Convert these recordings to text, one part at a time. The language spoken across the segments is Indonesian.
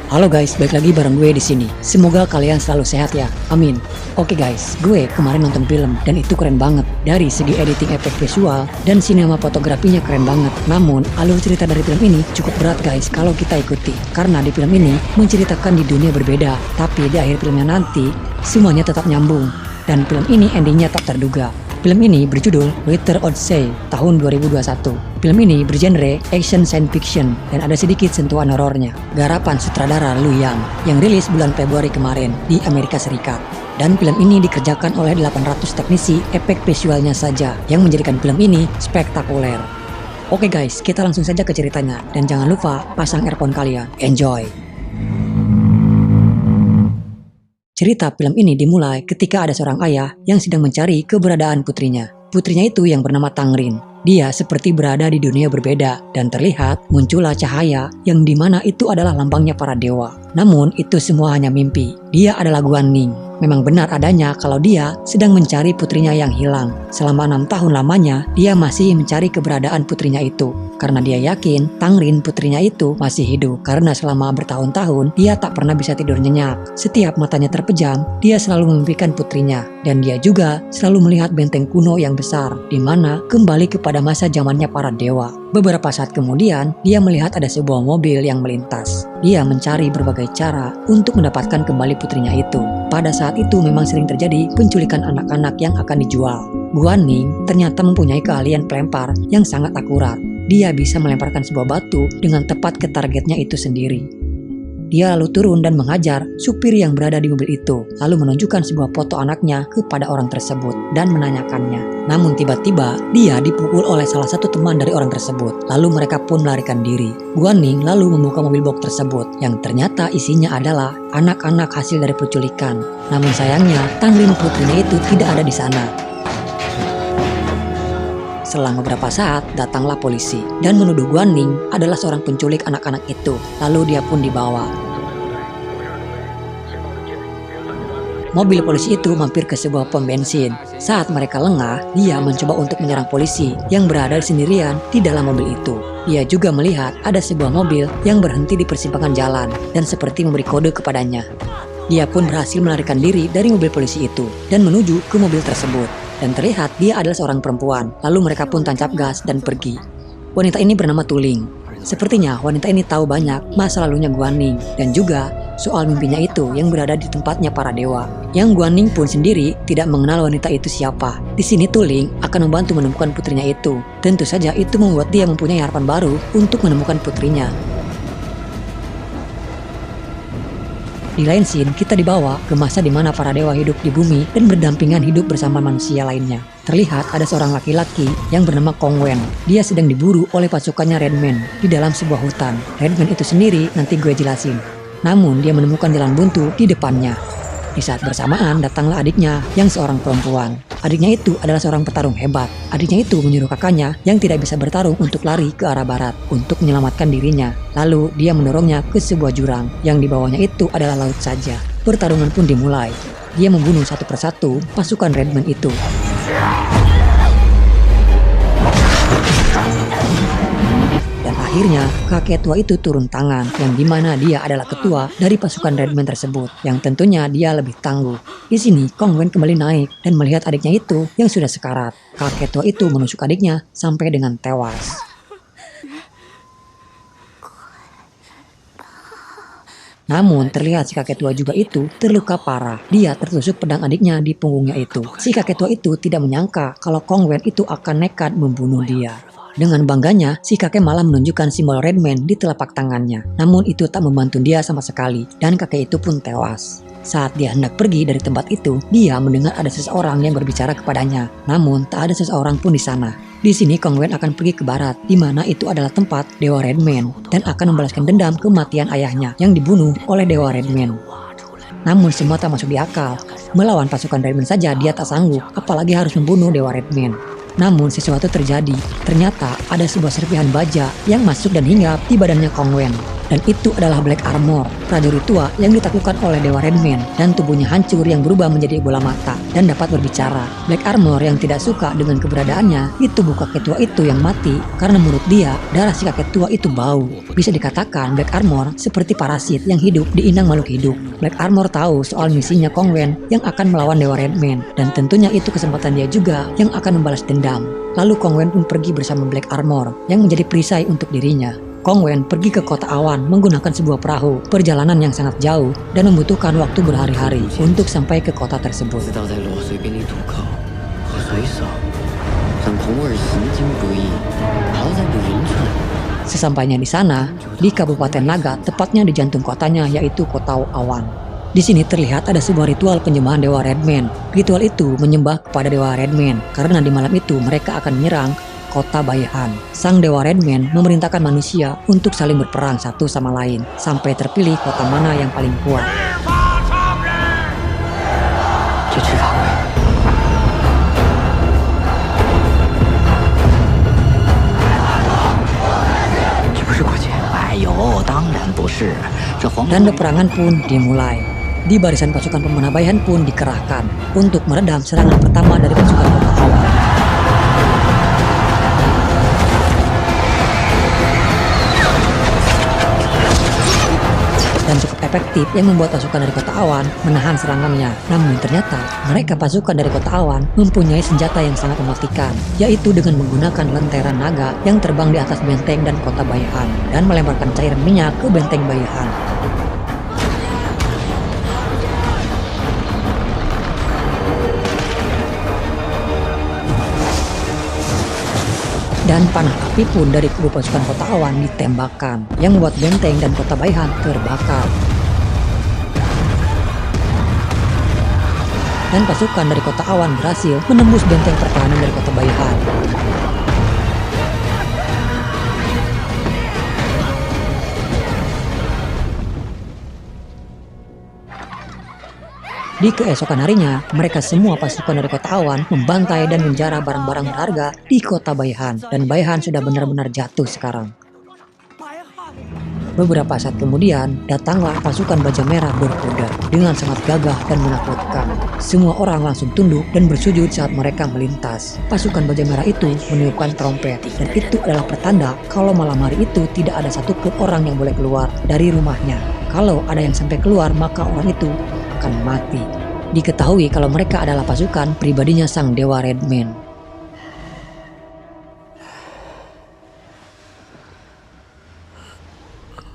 Halo guys, balik lagi bareng gue di sini. Semoga kalian selalu sehat ya. Amin. Oke guys, gue kemarin nonton film dan itu keren banget. Dari segi editing efek visual dan sinematografinya keren banget. Namun, alur cerita dari film ini cukup berat guys kalau kita ikuti. Karena di film ini menceritakan di dunia berbeda, tapi di akhir filmnya nanti semuanya tetap nyambung. Dan film ini endingnya tak terduga. Film ini berjudul Wither Odyssey tahun 2021. Film ini bergenre action science fiction dan ada sedikit sentuhan horornya. Garapan sutradara Lu Yang yang rilis bulan Februari kemarin di Amerika Serikat. Dan film ini dikerjakan oleh 800 teknisi efek visualnya saja yang menjadikan film ini spektakuler. Oke guys, kita langsung saja ke ceritanya dan jangan lupa pasang earphone kalian. Enjoy! Cerita film ini dimulai ketika ada seorang ayah yang sedang mencari keberadaan putrinya. Putrinya itu yang bernama Tangrin. Dia seperti berada di dunia berbeda dan terlihat muncullah cahaya yang dimana itu adalah lambangnya para dewa. Namun itu semua hanya mimpi. Dia adalah Guanning. Memang benar adanya kalau dia sedang mencari putrinya yang hilang. Selama 6 tahun lamanya, dia masih mencari keberadaan putrinya itu. Karena dia yakin Tangrin putrinya itu masih hidup. Karena selama bertahun-tahun, dia tak pernah bisa tidur nyenyak. Setiap matanya terpejam, dia selalu memimpikan putrinya. Dan dia juga selalu melihat benteng kuno yang besar, di mana kembali kepada masa zamannya para dewa. Beberapa saat kemudian, dia melihat ada sebuah mobil yang melintas. Dia mencari berbagai cara untuk mendapatkan kembali putrinya itu. Pada saat itu memang sering terjadi penculikan anak-anak yang akan dijual. Guanning ternyata mempunyai keahlian pelempar yang sangat akurat. Dia bisa melemparkan sebuah batu dengan tepat ke targetnya itu sendiri. Dia lalu turun dan menghajar supir yang berada di mobil itu, lalu menunjukkan sebuah foto anaknya kepada orang tersebut dan menanyakannya. Namun tiba-tiba dia dipukul oleh salah satu teman dari orang tersebut, lalu mereka pun melarikan diri. Guanning lalu membuka mobil box tersebut, yang ternyata isinya adalah anak-anak hasil dari penculikan. Namun sayangnya, Tangrin putrinya itu tidak ada di sana. Selang beberapa saat, datanglah polisi dan menuduh Guanning adalah seorang penculik anak-anak itu. Lalu dia pun dibawa. Mobil polisi itu mampir ke sebuah pom bensin. Saat mereka lengah, dia mencoba untuk menyerang polisi yang berada sendirian di dalam mobil itu. Dia juga melihat ada sebuah mobil yang berhenti di persimpangan jalan dan seperti memberi kode kepadanya. Dia pun berhasil melarikan diri dari mobil polisi itu dan menuju ke mobil tersebut. Dan terlihat dia adalah seorang perempuan. Lalu mereka pun tancap gas dan pergi. Wanita ini bernama Tuling. Sepertinya wanita ini tahu banyak masa lalunya Guanning dan juga soal mimpinya itu yang berada di tempatnya para dewa. Yang Guanning pun sendiri tidak mengenal wanita itu siapa. Di sini Tuling akan membantu menemukan putrinya itu. Tentu saja itu membuat dia mempunyai harapan baru untuk menemukan putrinya. Di lain scene, kita dibawa ke masa di mana para dewa hidup di bumi dan berdampingan hidup bersama manusia lainnya. Terlihat ada seorang laki-laki yang bernama Kong Wen. Dia sedang diburu oleh pasukannya Redman di dalam sebuah hutan. Redman itu sendiri nanti gue jelasin. Namun dia menemukan jalan buntu di depannya. Di saat bersamaan datanglah adiknya yang seorang perempuan. Adiknya itu adalah seorang petarung hebat. Adiknya itu menyuruh kakaknya yang tidak bisa bertarung untuk lari ke arah barat untuk menyelamatkan dirinya. Lalu dia mendorongnya ke sebuah jurang yang di bawahnya itu adalah laut saja. Pertarungan pun dimulai. Dia membunuh satu persatu pasukan Redman itu. Dan akhirnya kakek tua itu turun tangan, yang dimana dia adalah ketua dari pasukan Redman tersebut, yang tentunya dia lebih tangguh. Di sini Kong Wen kembali naik dan melihat adiknya itu yang sudah sekarat. Kakek tua itu menusuk adiknya sampai dengan tewas. Namun terlihat si kakek tua juga itu terluka parah. Dia tertusuk pedang adiknya di punggungnya itu. Si kakek tua itu tidak menyangka kalau Kong Wen itu akan nekat membunuh dia. Dengan bangganya, si kakek malah menunjukkan simbol Redman di telapak tangannya. Namun itu tak membantu dia sama sekali, dan kakek itu pun tewas. Saat dia hendak pergi dari tempat itu, dia mendengar ada seseorang yang berbicara kepadanya. Namun tak ada seseorang pun di sana. Di sini Kong Wen akan pergi ke barat, di mana itu adalah tempat Dewa Redman, dan akan membalaskan dendam kematian ayahnya yang dibunuh oleh Dewa Redman. Namun semua tak masuk di akal. Melawan pasukan Redman saja dia tak sanggup, apalagi harus membunuh Dewa Redman. Namun sesuatu terjadi. Ternyata ada sebuah serpihan baja yang masuk dan hinggap di badannya Kong Wen. Dan itu adalah Black Armor, prajurit tua yang ditaklukkan oleh Dewa Redman dan tubuhnya hancur yang berubah menjadi bola mata dan dapat berbicara. Black Armor yang tidak suka dengan keberadaannya di tubuh kakek tua itu yang mati karena menurut dia darah si kakek tua itu bau. Bisa dikatakan Black Armor seperti parasit yang hidup di inang makhluk hidup. Black Armor tahu soal misinya Kong Wen yang akan melawan Dewa Redman dan tentunya itu kesempatan dia juga yang akan membalas dendam. Lalu Kong Wen pun pergi bersama Black Armor yang menjadi perisai untuk dirinya. Kong Wen pergi ke kota awan menggunakan sebuah perahu, perjalanan yang sangat jauh dan membutuhkan waktu berhari-hari untuk sampai ke kota tersebut. Sesampainya di sana, di Kabupaten Naga, tepatnya di jantung kotanya yaitu Kota Awan. Di sini terlihat ada sebuah ritual penyembahan Dewa Redman. Ritual itu menyembah kepada Dewa Redman karena di malam itu mereka akan menyerang Kota Baihan. Sang Dewa Redman memerintahkan manusia untuk saling berperang satu sama lain sampai terpilih kota mana yang paling kuat. Dan peperangan pun dimulai. Di barisan pasukan pemanah Baihan pun dikerahkan untuk meredam serangan pertama dari pasukan Kota Awan. Dan cukup efektif yang membuat pasukan dari Kota Awan menahan serangannya. Namun ternyata mereka pasukan dari Kota Awan mempunyai senjata yang sangat mematikan, yaitu dengan menggunakan lentera naga yang terbang di atas benteng dan Kota Baihan dan melemparkan cairan minyak ke benteng Baihan. Dan panah api pun dari kubu pasukan Kota Awan ditembakkan, yang membuat benteng dan Kota Baihan terbakar. Dan pasukan dari Kota Awan berhasil menembus benteng pertahanan dari Kota Baihan. Di keesokan harinya, mereka semua pasukan dari Kota Awan membantai dan menjarah barang-barang berharga di Kota Baihan. Dan Baihan sudah benar-benar jatuh sekarang. Beberapa saat kemudian, datanglah pasukan Baja Merah berkuda dengan sangat gagah dan menakutkan. Semua orang langsung tunduk dan bersujud saat mereka melintas. Pasukan Baja Merah itu meniupkan trompet, dan itu adalah pertanda kalau malam hari itu tidak ada satupun orang yang boleh keluar dari rumahnya. Kalau ada yang sampai keluar, maka orang itu akan mati. Diketahui kalau mereka adalah pasukan pribadinya sang Dewa Redman.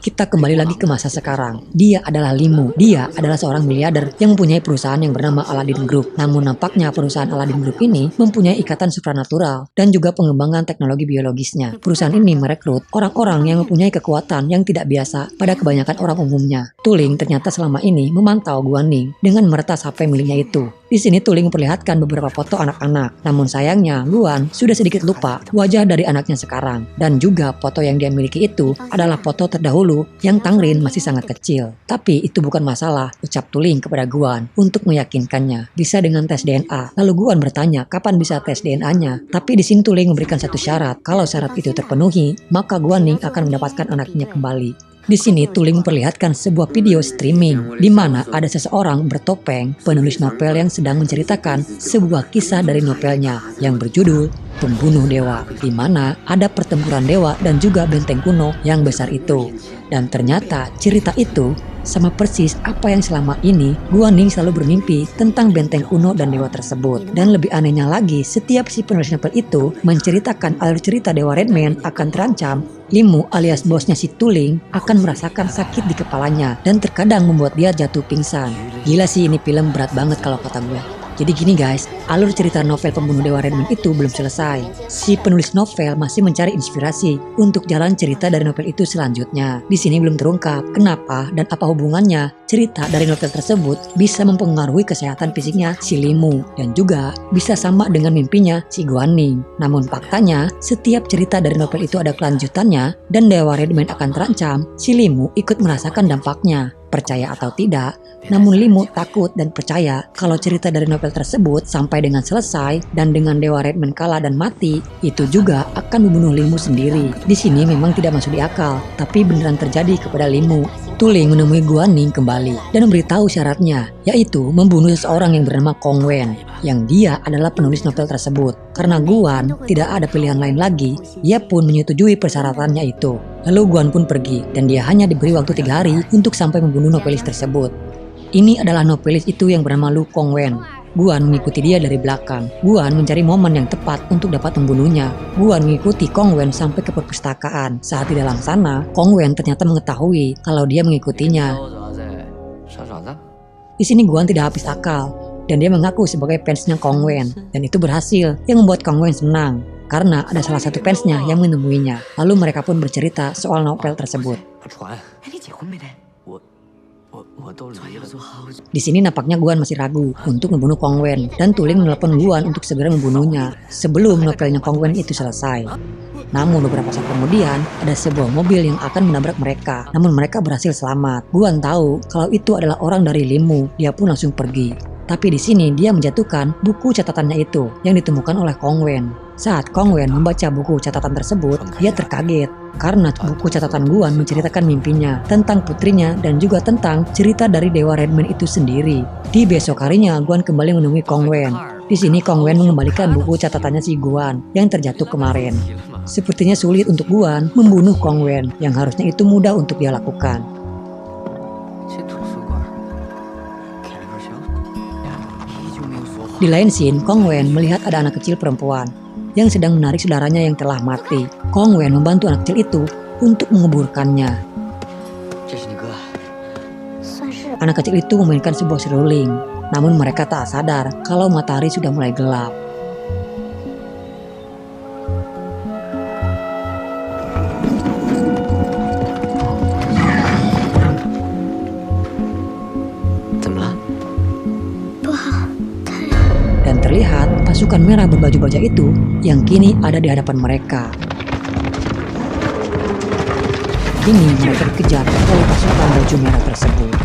Kita kembali lagi ke masa sekarang. Dia adalah Limu. Dia adalah seorang miliarder yang mempunyai perusahaan yang bernama Aladdin Group. Namun nampaknya perusahaan Aladdin Group ini mempunyai ikatan supranatural dan juga pengembangan teknologi biologisnya. Perusahaan ini merekrut orang-orang yang mempunyai kekuatan yang tidak biasa pada kebanyakan orang umumnya. Tuling ternyata selama ini memantau Guaning dengan meretas HP miliknya itu. Di sini Tuling memperlihatkan beberapa foto anak-anak. Namun sayangnya Guan sudah sedikit lupa wajah dari anaknya sekarang. Dan juga foto yang dia miliki itu adalah foto terdahulu yang Tangrin masih sangat kecil. Tapi itu bukan masalah, ucap Tuling kepada Guan untuk meyakinkannya. Bisa dengan tes DNA. Lalu Guan bertanya kapan bisa tes DNA-nya. Tapi di sini Tuling memberikan satu syarat. Kalau syarat itu terpenuhi, maka Guaning akan mendapatkan anaknya kembali. Di sini Tuling memperlihatkan sebuah video streaming di mana ada seseorang bertopeng penulis novel yang sedang menceritakan sebuah kisah dari novelnya yang berjudul Pembunuh Dewa, di mana ada pertempuran dewa dan juga benteng kuno yang besar itu. Dan ternyata cerita itu sama persis apa yang selama ini Guaning selalu bermimpi tentang benteng kuno dan dewa tersebut. Dan lebih anehnya lagi, setiap si penulis novel itu menceritakan alur cerita Dewa Redman akan terancam, Limu alias bosnya si Tuling akan merasakan sakit di kepalanya dan terkadang membuat dia jatuh pingsan. Gila sih, ini film berat banget kalau kata gue. Jadi gini guys, alur cerita novel Pembunuh Dewa Redman itu belum selesai. Si penulis novel masih mencari inspirasi untuk jalan cerita dari novel itu selanjutnya. Di sini belum terungkap kenapa dan apa hubungannya cerita dari novel tersebut bisa mempengaruhi kesehatan fisiknya si Limu dan juga bisa sama dengan mimpinya si Guaning. Namun faktanya, setiap cerita dari novel itu ada kelanjutannya dan Dewa Redman akan terancam, si Limu ikut merasakan dampaknya. Percaya atau tidak, namun Limu takut dan percaya kalau cerita dari novel tersebut sampai dengan selesai dan dengan Dewa Redman kalah dan mati, itu juga akan membunuh Limu sendiri. Di sini memang tidak masuk di akal, tapi beneran terjadi kepada Limu. Tuling menemui Guan Ning kembali dan memberitahu syaratnya, yaitu membunuh seseorang yang bernama Kong Wen, yang dia adalah penulis novel tersebut. Karena Guan tidak ada pilihan lain lagi, ia pun menyetujui persyaratannya itu. Lalu Guan pun pergi, dan dia hanya diberi waktu 3 hari untuk sampai membunuh novelis tersebut. Ini adalah novelis itu yang bernama Lu Kong Wen. Guan mengikuti dia dari belakang. Guan mencari momen yang tepat untuk dapat membunuhnya. Guan mengikuti Kong Wen sampai ke perpustakaan. Saat di dalam sana, Kong Wen ternyata mengetahui kalau dia mengikutinya. Di sini Guan tidak habis akal, dan dia mengaku sebagai fansnya Kong Wen, dan itu berhasil, yang membuat Kong Wen senang. Karena ada salah satu fansnya yang menemuinya. Lalu mereka pun bercerita soal novel tersebut. Di sini nampaknya Guan masih ragu untuk membunuh Kong Wen, dan Tuling menelepon Guan untuk segera membunuhnya sebelum novelnya Kong Wen itu selesai. Namun beberapa saat kemudian ada sebuah mobil yang akan menabrak mereka, namun mereka berhasil selamat. Guan tahu kalau itu adalah orang dari Limu, dia pun langsung pergi. Tapi di sini dia menjatuhkan buku catatannya itu yang ditemukan oleh Kong Wen. Saat Kong Wen membaca buku catatan tersebut, dia terkaget karena buku catatan Guan menceritakan mimpinya tentang putrinya dan juga tentang cerita dari Dewa Redman itu sendiri. Di besok harinya, Guan kembali menemui Kong Wen. Di sini Kong Wen mengembalikan buku catatannya si Guan yang terjatuh kemarin. Sepertinya sulit untuk Guan membunuh Kong Wen yang harusnya itu mudah untuk dia lakukan. Di lain scene, Kong Wen melihat ada anak kecil perempuan yang sedang menarik saudaranya yang telah mati. Kong Wen membantu anak kecil itu untuk menguburkannya. Anak kecil itu memainkan sebuah seruling, namun mereka tak sadar kalau matahari sudah mulai gelap. Dan terlihat pasukan merah berbaju baja itu yang kini ada di hadapan mereka. Kini mereka dikejar oleh pasukan baju merah tersebut.